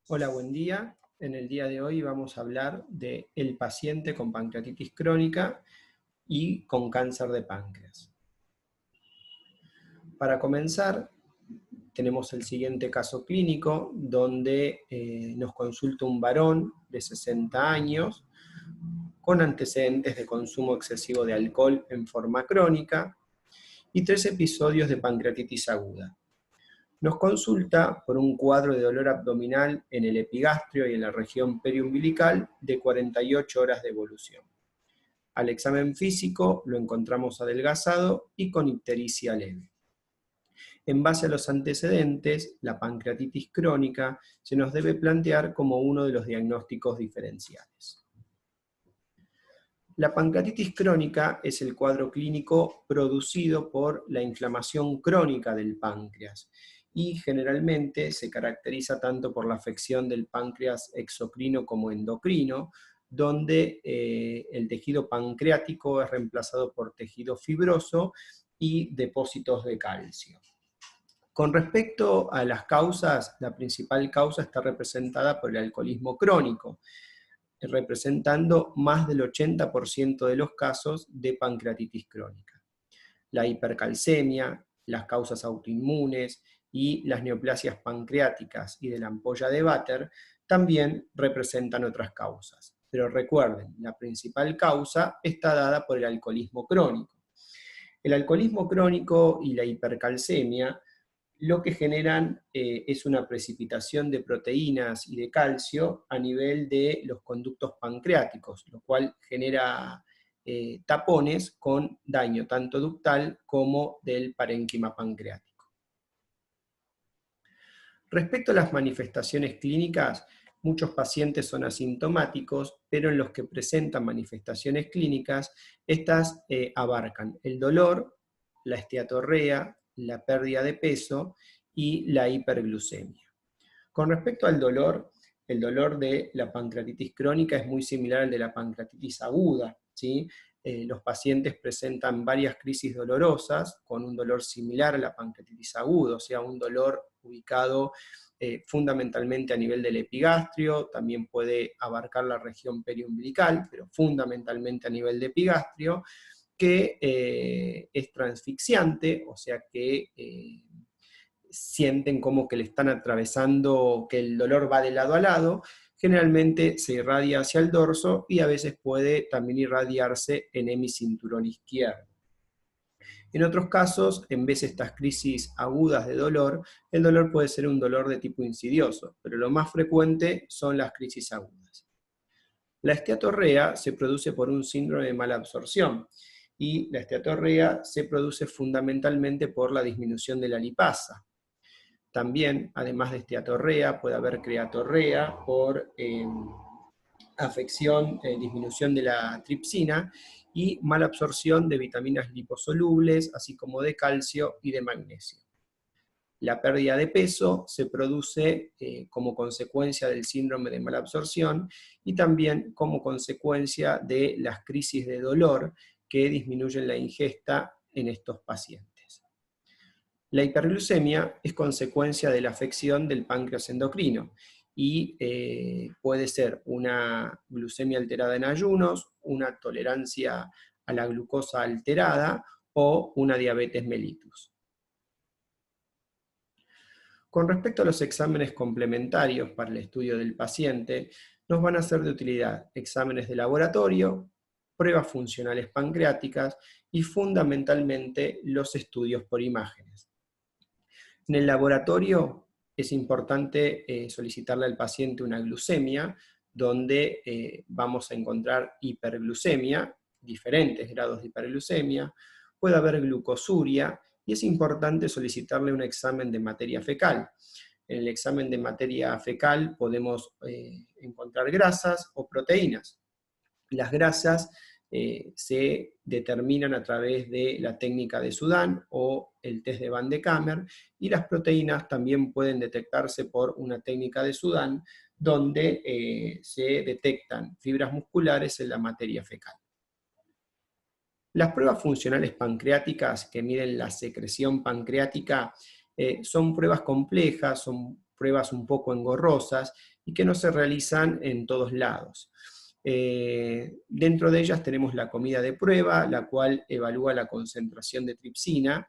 Hola, buen día. En el día de hoy vamos a hablar de el paciente con pancreatitis crónica y con cáncer de páncreas. Para comenzar, tenemos el siguiente caso clínico donde nos consulta un varón de 60 años con antecedentes de consumo excesivo de alcohol en forma crónica y 3 episodios de pancreatitis aguda. Nos consulta por un cuadro de dolor abdominal en el epigastrio y en la región periumbilical de 48 horas de evolución. Al examen físico lo encontramos adelgazado y con ictericia leve. En base a los antecedentes, la pancreatitis crónica se nos debe plantear como uno de los diagnósticos diferenciales. La pancreatitis crónica es el cuadro clínico producido por la inflamación crónica del páncreas y generalmente se caracteriza tanto por la afección del páncreas exocrino como endocrino, donde el tejido pancreático es reemplazado por tejido fibroso y depósitos de calcio. Con respecto a las causas, la principal causa está representada por el alcoholismo crónico, representando más del 80% de los casos de pancreatitis crónica. La hipercalcemia, las causas autoinmunes y las neoplasias pancreáticas y de la ampolla de Vater también representan otras causas. Pero recuerden, la principal causa está dada por el alcoholismo crónico. El alcoholismo crónico y la hipercalcemia lo que generan es una precipitación de proteínas y de calcio a nivel de los conductos pancreáticos, lo cual genera tapones con daño tanto ductal como del parénquima pancreático. Respecto a las manifestaciones clínicas, muchos pacientes son asintomáticos, pero en los que presentan manifestaciones clínicas, estas abarcan el dolor, la esteatorrea, la pérdida de peso y la hiperglucemia. Con respecto al dolor, el dolor de la pancreatitis crónica es muy similar al de la pancreatitis aguda, ¿sí? Los pacientes presentan varias crisis dolorosas con un dolor similar a la pancreatitis aguda, o sea, un dolor ubicado fundamentalmente a nivel del epigastrio, también puede abarcar la región periumbilical, pero fundamentalmente a nivel de epigastrio, que es transfixiante, o sea que sienten como que le están atravesando, que el dolor va de lado a lado, generalmente se irradia hacia el dorso y a veces puede también irradiarse en hemicinturón izquierdo. En otros casos, en vez de estas crisis agudas de dolor, el dolor puede ser un dolor de tipo insidioso, pero lo más frecuente son las crisis agudas. La esteatorrea se produce por un síndrome de mala absorción y la esteatorrea se produce fundamentalmente por la disminución de la lipasa. También, además de esteatorrea, puede haber creatorrea por afección, disminución de la tripsina y mala absorción de vitaminas liposolubles, así como de calcio y de magnesio. La pérdida de peso se produce como consecuencia del síndrome de mala absorción y también como consecuencia de las crisis de dolor que disminuyen la ingesta en estos pacientes. La hiperglucemia es consecuencia de la afección del páncreas endocrino y puede ser una glucemia alterada en ayunos, una tolerancia a la glucosa alterada o una diabetes mellitus. Con respecto a los exámenes complementarios para el estudio del paciente, nos van a ser de utilidad exámenes de laboratorio, pruebas funcionales pancreáticas y fundamentalmente los estudios por imágenes. En el laboratorio es importante solicitarle al paciente una glucemia, donde vamos a encontrar hiperglucemia, diferentes grados de hiperglucemia, puede haber glucosuria, y es importante solicitarle un examen de materia fecal. En el examen de materia fecal podemos encontrar grasas o proteínas. Las grasas se determinan a través de la técnica de Sudán o el test de Van de Kammer, y las proteínas también pueden detectarse por una técnica de Sudán, donde se detectan fibras musculares en la materia fecal. Las pruebas funcionales pancreáticas que miden la secreción pancreática son pruebas complejas, son pruebas un poco engorrosas y que no se realizan en todos lados. Dentro de ellas tenemos la comida de prueba, la cual evalúa la concentración de tripsina,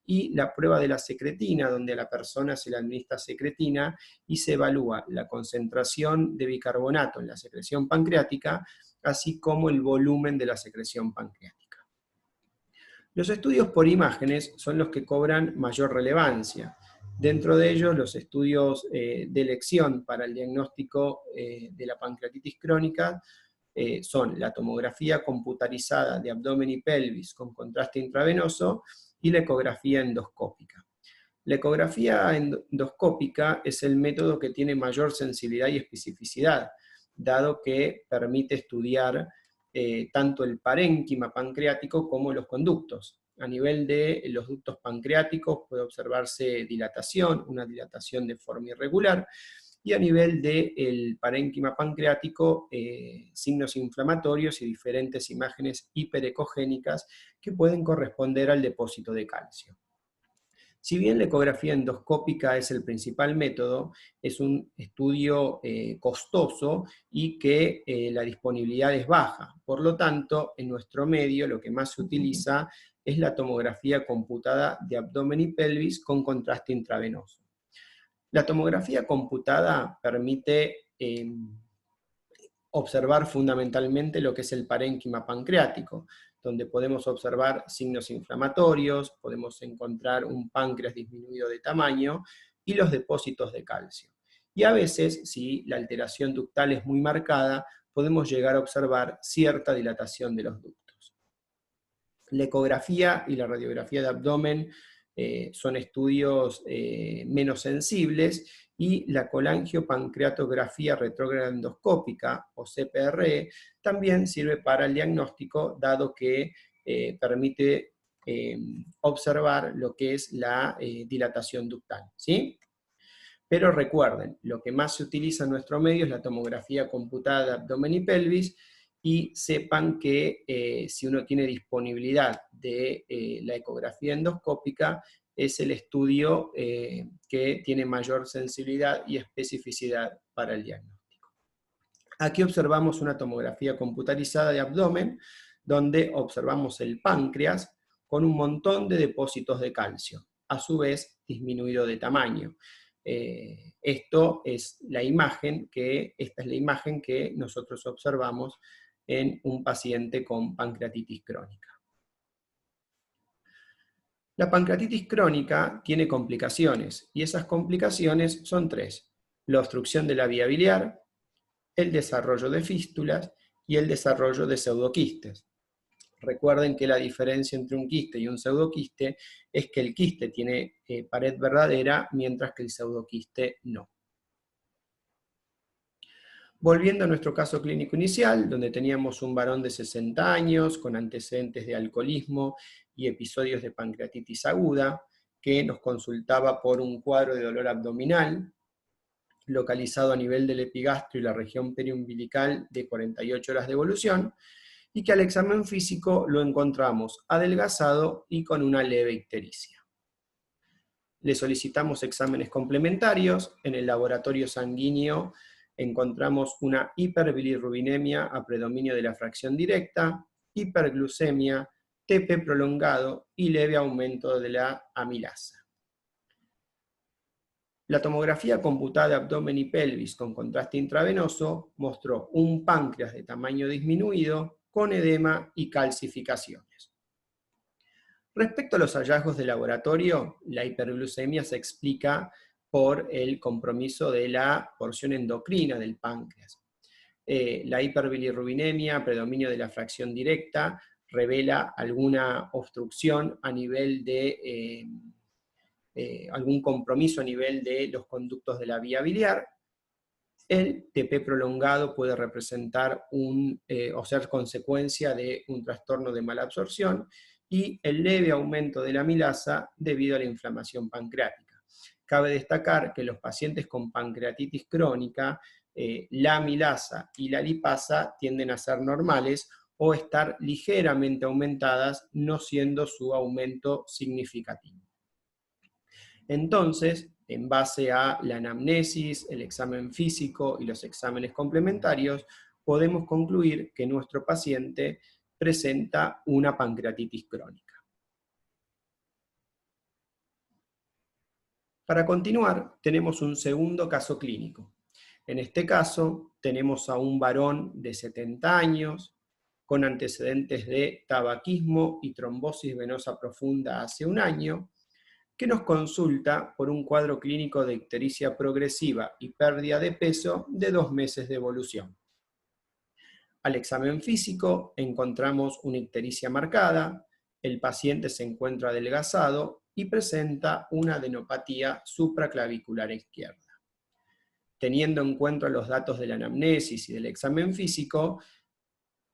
y la prueba de la secretina, donde a la persona se le administra secretina y se evalúa la concentración de bicarbonato en la secreción pancreática, así como el volumen de la secreción pancreática. Los estudios por imágenes son los que cobran mayor relevancia. Dentro de ellos, los estudios de elección para el diagnóstico de la pancreatitis crónica son la tomografía computarizada de abdomen y pelvis con contraste intravenoso y la ecografía endoscópica. La ecografía endoscópica es el método que tiene mayor sensibilidad y especificidad, dado que permite estudiar tanto el parénquima pancreático como los conductos. A nivel de los ductos pancreáticos puede observarse dilatación, una dilatación de forma irregular, y a nivel del parénquima pancreático, signos inflamatorios y diferentes imágenes hiperecogénicas que pueden corresponder al depósito de calcio. Si bien la ecografía endoscópica es el principal método, es un estudio costoso y que la disponibilidad es baja. Por lo tanto, en nuestro medio lo que más se utiliza es la tomografía computada de abdomen y pelvis con contraste intravenoso. La tomografía computada permite observar fundamentalmente lo que es el parénquima pancreático, donde podemos observar signos inflamatorios, podemos encontrar un páncreas disminuido de tamaño y los depósitos de calcio. Y a veces, si la alteración ductal es muy marcada, podemos llegar a observar cierta dilatación de los ductos. La ecografía y la radiografía de abdomen son estudios menos sensibles, y la colangiopancreatografía retrógrada endoscópica, o CPRE, también sirve para el diagnóstico, dado que permite observar lo que es la dilatación ductal, ¿sí? Pero recuerden, lo que más se utiliza en nuestro medio es la tomografía computada de abdomen y pelvis, y sepan que si uno tiene disponibilidad de la ecografía endoscópica, es el estudio que tiene mayor sensibilidad y especificidad para el diagnóstico. Aquí observamos una tomografía computarizada de abdomen, donde observamos el páncreas con un montón de depósitos de calcio, a su vez disminuido de tamaño. Esta es la imagen que nosotros observamos en un paciente con pancreatitis crónica. La pancreatitis crónica tiene complicaciones, y esas complicaciones son tres: la obstrucción de la vía biliar, el desarrollo de fístulas y el desarrollo de pseudoquistes. Recuerden que la diferencia entre un quiste y un pseudoquiste es que el quiste tiene pared verdadera, mientras que el pseudoquiste no. Volviendo a nuestro caso clínico inicial, donde teníamos un varón de 60 años con antecedentes de alcoholismo y episodios de pancreatitis aguda, que nos consultaba por un cuadro de dolor abdominal, localizado a nivel del epigastrio y la región periumbilical de 48 horas de evolución, y que al examen físico lo encontramos adelgazado y con una leve ictericia. Le solicitamos exámenes complementarios. En el laboratorio sanguíneo encontramos una hiperbilirrubinemia a predominio de la fracción directa, hiperglucemia, TP prolongado y leve aumento de la amilasa. La tomografía computada de abdomen y pelvis con contraste intravenoso mostró un páncreas de tamaño disminuido, con edema y calcificaciones. Respecto a los hallazgos de laboratorio, la hiperglucemia se explica por el compromiso de la porción endocrina del páncreas. La hiperbilirrubinemia, predominio de la fracción directa, revela alguna obstrucción a nivel de algún compromiso a nivel de los conductos de la vía biliar. El TP prolongado puede representar o ser consecuencia de un trastorno de mala absorción, y el leve aumento de la amilasa debido a la inflamación pancreática. Cabe destacar que los pacientes con pancreatitis crónica, la amilasa y la lipasa tienden a ser normales o estar ligeramente aumentadas, no siendo su aumento significativo. Entonces, en base a la anamnesis, el examen físico y los exámenes complementarios, podemos concluir que nuestro paciente presenta una pancreatitis crónica. Para continuar, tenemos un segundo caso clínico. En este caso, tenemos a un varón de 70 años, con antecedentes de tabaquismo y trombosis venosa profunda hace un año, que nos consulta por un cuadro clínico de ictericia progresiva y pérdida de peso de 2 meses de evolución. Al examen físico encontramos una ictericia marcada, el paciente se encuentra adelgazado y presenta una adenopatía supraclavicular izquierda. Teniendo en cuenta los datos de la anamnesis y del examen físico,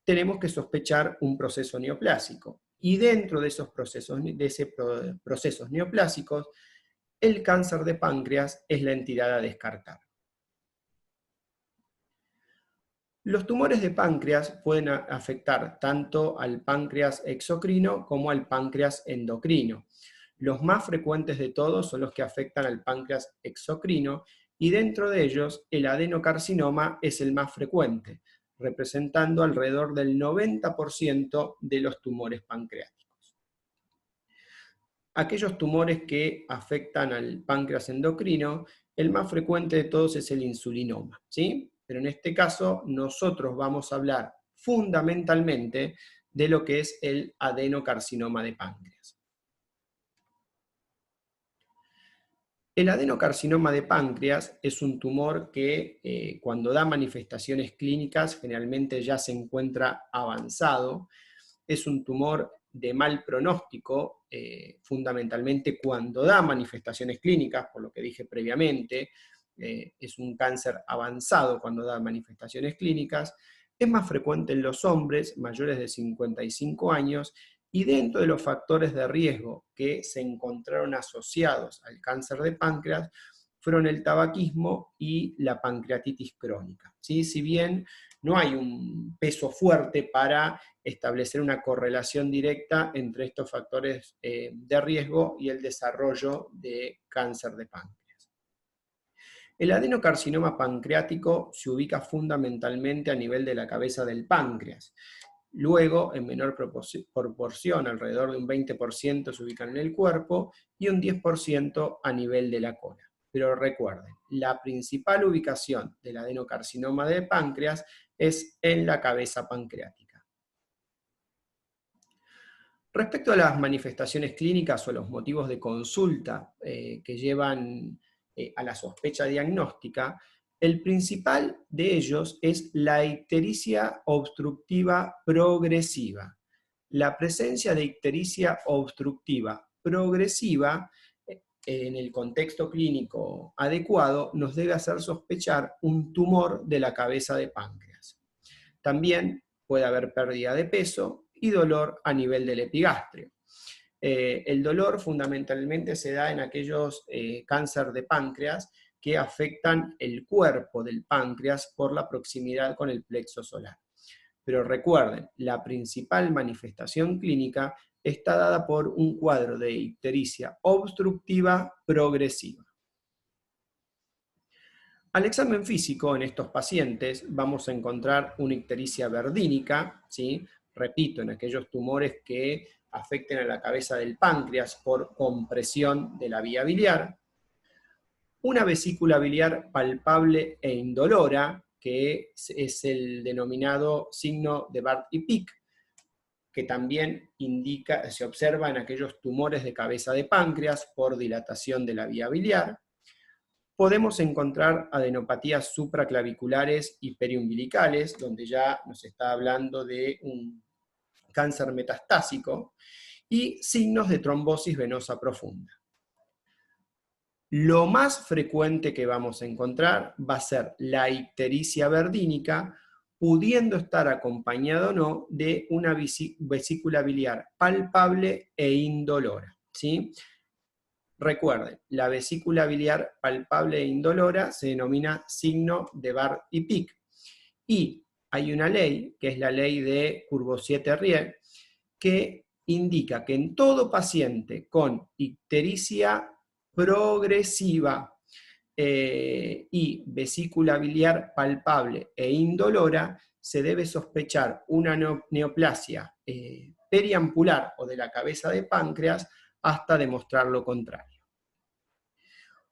tenemos que sospechar un proceso neoplásico. Y dentro de esos procesos neoplásicos, el cáncer de páncreas es la entidad a descartar. Los tumores de páncreas pueden afectar tanto al páncreas exocrino como al páncreas endocrino. Los más frecuentes de todos son los que afectan al páncreas exocrino y dentro de ellos el adenocarcinoma es el más frecuente, representando alrededor del 90% de los tumores pancreáticos. Aquellos tumores que afectan al páncreas endocrino, el más frecuente de todos es el insulinoma, ¿sí? Pero en este caso nosotros vamos a hablar fundamentalmente de lo que es el adenocarcinoma de páncreas. El adenocarcinoma de páncreas es un tumor que cuando da manifestaciones clínicas generalmente ya se encuentra avanzado. Es un tumor de mal pronóstico, fundamentalmente cuando da manifestaciones clínicas, por lo que dije previamente. Es un cáncer avanzado cuando da manifestaciones clínicas. Es más frecuente en los hombres mayores de 55 años y dentro de los factores de riesgo que se encontraron asociados al cáncer de páncreas fueron el tabaquismo y la pancreatitis crónica, ¿sí? Si bien no hay un peso fuerte para establecer una correlación directa entre estos factores de riesgo y el desarrollo de cáncer de páncreas. El adenocarcinoma pancreático se ubica fundamentalmente a nivel de la cabeza del páncreas. Luego, en menor proporción, alrededor de un 20% se ubican en el cuerpo y un 10% a nivel de la cola. Pero recuerden, la principal ubicación del adenocarcinoma de páncreas es en la cabeza pancreática. Respecto a las manifestaciones clínicas o los motivos de consulta que llevan a la sospecha diagnóstica, el principal de ellos es la ictericia obstructiva progresiva. La presencia de ictericia obstructiva progresiva en el contexto clínico adecuado nos debe hacer sospechar un tumor de la cabeza de páncreas. También puede haber pérdida de peso y dolor a nivel del epigastrio. El dolor fundamentalmente se da en aquellos cáncer de páncreas que afectan el cuerpo del páncreas por la proximidad con el plexo solar. Pero recuerden, la principal manifestación clínica está dada por un cuadro de ictericia obstructiva progresiva. Al examen físico en estos pacientes vamos a encontrar una ictericia verdínica, ¿sí? Repito, en aquellos tumores que afecten a la cabeza del páncreas por compresión de la vía biliar, una vesícula biliar palpable e indolora, que es el denominado signo de Barth y Pick, que también se observa en aquellos tumores de cabeza de páncreas por dilatación de la vía biliar. Podemos encontrar adenopatías supraclaviculares y periumbilicales, donde ya nos está hablando de un cáncer metastásico, y signos de trombosis venosa profunda. Lo más frecuente que vamos a encontrar va a ser la ictericia verdínica, pudiendo estar acompañado o no de una vesícula biliar palpable e indolora, ¿sí? Recuerden, la vesícula biliar palpable e indolora se denomina signo de Barth y Pick. Y hay una ley, que es la ley de Courvoisier-Terrier, que indica que en todo paciente con ictericia progresiva y vesícula biliar palpable e indolora, se debe sospechar una neoplasia periampular o de la cabeza de páncreas hasta demostrar lo contrario.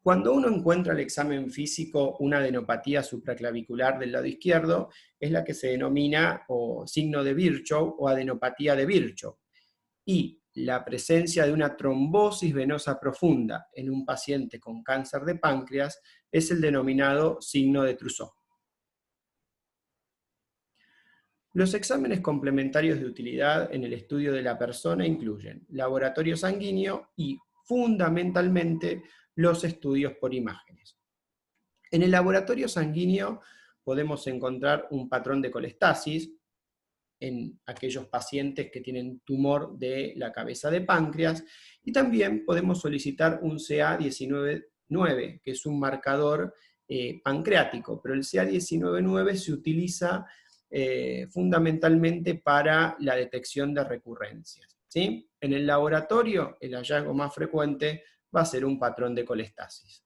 Cuando uno encuentra el examen físico una adenopatía supraclavicular del lado izquierdo, es la que se denomina o signo de Virchow o adenopatía de Virchow. Y la presencia de una trombosis venosa profunda en un paciente con cáncer de páncreas es el denominado signo de Trousseau. Los exámenes complementarios de utilidad en el estudio de la persona incluyen laboratorio sanguíneo y, fundamentalmente, los estudios por imágenes. En el laboratorio sanguíneo podemos encontrar un patrón de colestasis en aquellos pacientes que tienen tumor de la cabeza de páncreas, y también podemos solicitar un CA19-9, que es un marcador pancreático, pero el CA19-9 se utiliza fundamentalmente para la detección de recurrencias, ¿sí? En el laboratorio, el hallazgo más frecuente va a ser un patrón de colestasis.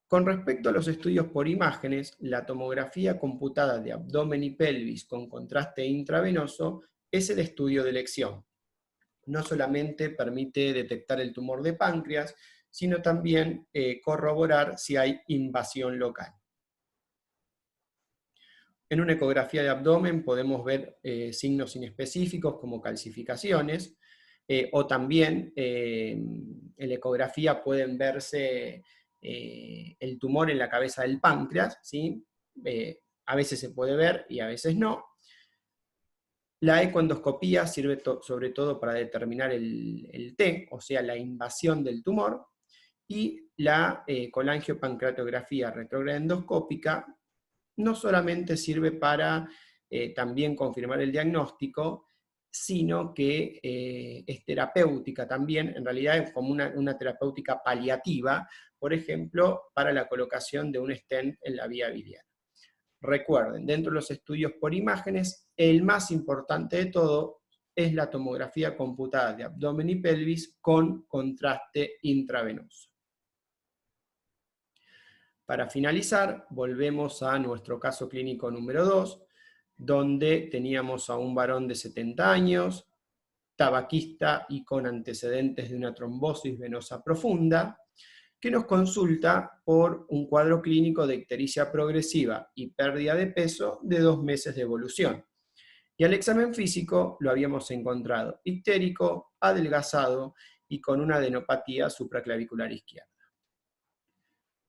Con respecto a los estudios por imágenes, la tomografía computada de abdomen y pelvis con contraste intravenoso es el estudio de elección. No solamente permite detectar el tumor de páncreas, sino también corroborar si hay invasión local. En una ecografía de abdomen podemos ver signos inespecíficos como calcificaciones, o también en la ecografía pueden verse el tumor en la cabeza del páncreas, ¿sí? A veces se puede ver y a veces no. La ecoendoscopía sirve sobre todo para determinar el T, o sea, la invasión del tumor, y la colangiopancreatografía retrogradoendoscópica no solamente sirve para también confirmar el diagnóstico, sino que es terapéutica también, en realidad es como una terapéutica paliativa, por ejemplo, para la colocación de un stent en la vía biliar. Recuerden, dentro de los estudios por imágenes, el más importante de todo es la tomografía computada de abdomen y pelvis con contraste intravenoso. Para finalizar, volvemos a nuestro caso clínico número 2, donde teníamos a un varón de 70 años, tabaquista y con antecedentes de una trombosis venosa profunda, que nos consulta por un cuadro clínico de ictericia progresiva y pérdida de peso de 2 meses de evolución. Y al examen físico lo habíamos encontrado ictérico, adelgazado y con una adenopatía supraclavicular izquierda.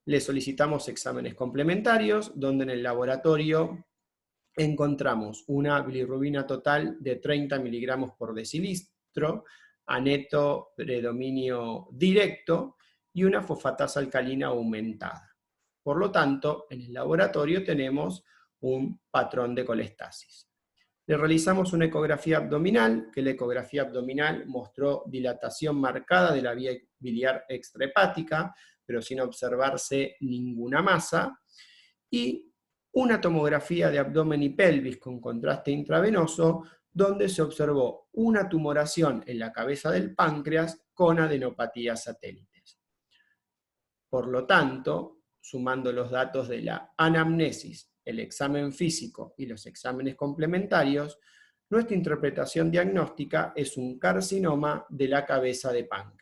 Le solicitamos exámenes complementarios, donde en el laboratorio encontramos una bilirrubina total de 30 miligramos por decilitro, aneto predominio directo y una fosfatasa alcalina aumentada. Por lo tanto, en el laboratorio tenemos un patrón de colestasis. Le realizamos una ecografía abdominal, que la ecografía abdominal mostró dilatación marcada de la vía biliar extrahepática, pero sin observarse ninguna masa, y una tomografía de abdomen y pelvis con contraste intravenoso, donde se observó una tumoración en la cabeza del páncreas con adenopatías satélites. Por lo tanto, sumando los datos de la anamnesis, el examen físico y los exámenes complementarios, nuestra interpretación diagnóstica es un carcinoma de la cabeza de páncreas.